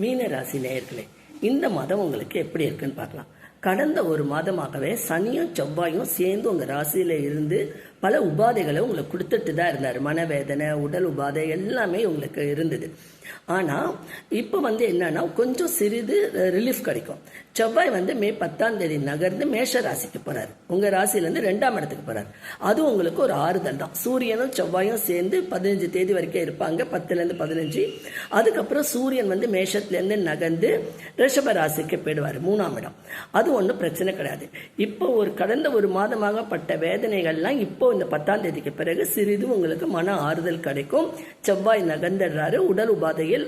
மீன ராசி நேயர்களே, இந்த மாதம் உங்களுக்கு எப்படி இருக்குன்னு பார்க்கலாம். கடந்த ஒரு மாதமாகவே சனியும் செவ்வாயும் சேர்ந்து உங்க ராசியில இருந்து பல உபாதைகளை உங்களுக்கு கொடுத்துட்டு தான் இருந்தார். மனவேதனை, உடல் உபாதை எல்லாமே உங்களுக்கு இருந்தது. ஆனா இப்ப என்னன்னா கொஞ்சம் சிறிது ரிலீஃப் கிடைக்கும். செவ்வாய் மே 10ஆம் தேதி நகர்ந்து மேஷ ராசிக்கு போறாரு. உங்க ராசியில இருந்து 2ஆம் இடத்துக்கு போறாரு. அது உங்களுக்கு ஒரு ஆறுதல் தான். சூரியனும் செவ்வாயும் சேர்ந்து 15 தேதி வரைக்கும் இருப்பாங்க, 10ல இருந்து 15. அதுக்கப்புறம் சூரியன் மேஷத்துல இருந்து நகர்ந்து ரிஷப ராசிக்கு போயிடுவாரு, 3ஆம் இடம். அது ஒன்றும் பிரச்சனை கிடையாது. இப்போ கடந்த ஒரு மாதமாக பட்ட வேதனைகள்லாம் இப்போ இந்த 10ஆம் தேதிக்கு பிறகு சிறிது உங்களுக்கு மன ஆறுதல் கிடைக்கும். செவ்வாய் நகர்ந்துடுறாரு. உடல் உபாதையில்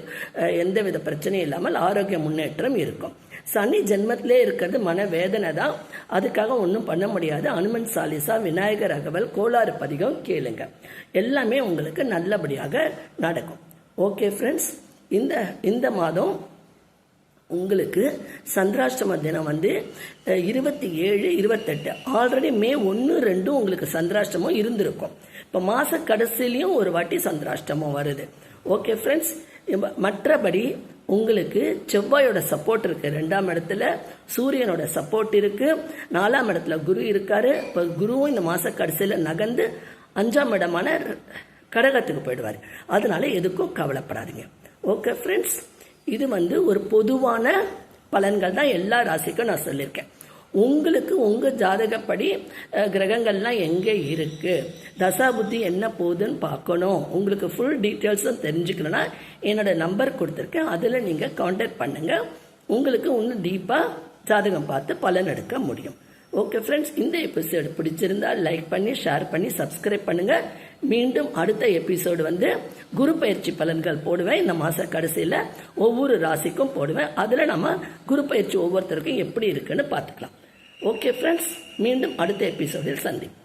எந்தவித பிரச்சனையும் இல்லாமல் ஆரோக்கிய முன்னேற்றம் இருக்கும். சனி ஜென்மத்திலே இருக்கிறது மன வேதனை தான். அதுக்காக ஒன்றும் பண்ண முடியாது. அனுமன் சாலிசா, விநாயகர் அகவல், கோளாறு பதிகம் கேளுங்க. எல்லாமே உங்களுக்கு நல்லபடியாக நடக்கும். ஓகே ஃப்ரெண்ட்ஸ், இந்த மாதம் உங்களுக்கு சந்திராஷ்டம தினம் 27, 28. ஆல்ரெடி மே 1, 2 உங்களுக்கு சந்திராஷ்டமம் இருந்திருக்கும். இப்போ மாச கடைசிலையும் ஒரு வாட்டி சந்திராஷ்டமம் வருது. ஓகே ஃப்ரெண்ட்ஸ், மற்றபடி உங்களுக்கு செவ்வாயோட சப்போர்ட் இருக்கு. 2ஆம் இடத்துல சூரியனோட சப்போர்ட் இருக்கு. 4ஆம் இடத்துல குரு இருக்காரு. இப்போ குருவும் இந்த மாச கடைசியில நகர்ந்து 5ஆம் இடமான கடகத்துக்கு போயிடுவாரு. அதனால எதுக்கும் கவலைப்படாதீங்க. ஓகே ஃப்ரெண்ட்ஸ், இது ஒரு பொதுவான பலன்கள் தான். எல்லா ராசிக்கும் நான் சொல்லியிருக்கேன். உங்களுக்கு உங்க ஜாதகப்படி கிரகங்கள்லாம் எங்க இருக்கு, தசாபுத்தி என்ன போகுதுன்னு பார்க்கணும். உங்களுக்கு ஃபுல் டீட்டெயில்ஸும் தெரிஞ்சுக்கணும்னா என்னோட நம்பர் கொடுத்துருக்கேன், அதில் நீங்க கான்டாக்ட் பண்ணுங்க. உங்களுக்கு இன்னும் டீப்பா ஜாதகம் பார்த்து பலன் எடுக்க முடியும். ஓகே ஃப்ரெண்ட்ஸ், இந்த எபிசோடு பிடிச்சிருந்தா லைக் பண்ணி, ஷேர் பண்ணி, சப்ஸ்கிரைப் பண்ணுங்க. மீண்டும் அடுத்த எபிசோடு குரு பயிற்சி பலன்கள் போடுவேன். இந்த மாச கடைசியில ஒவ்வொரு ராசிக்கும் போடுவேன். அதுல நம்ம குரு பயிற்சி ஒவ்வொருத்தருக்கும் எப்படி இருக்குன்னு பார்த்துக்கலாம். ஓகே ஃப்ரெண்ட்ஸ், மீண்டும் அடுத்த எபிசோடில் சந்திப்போம்.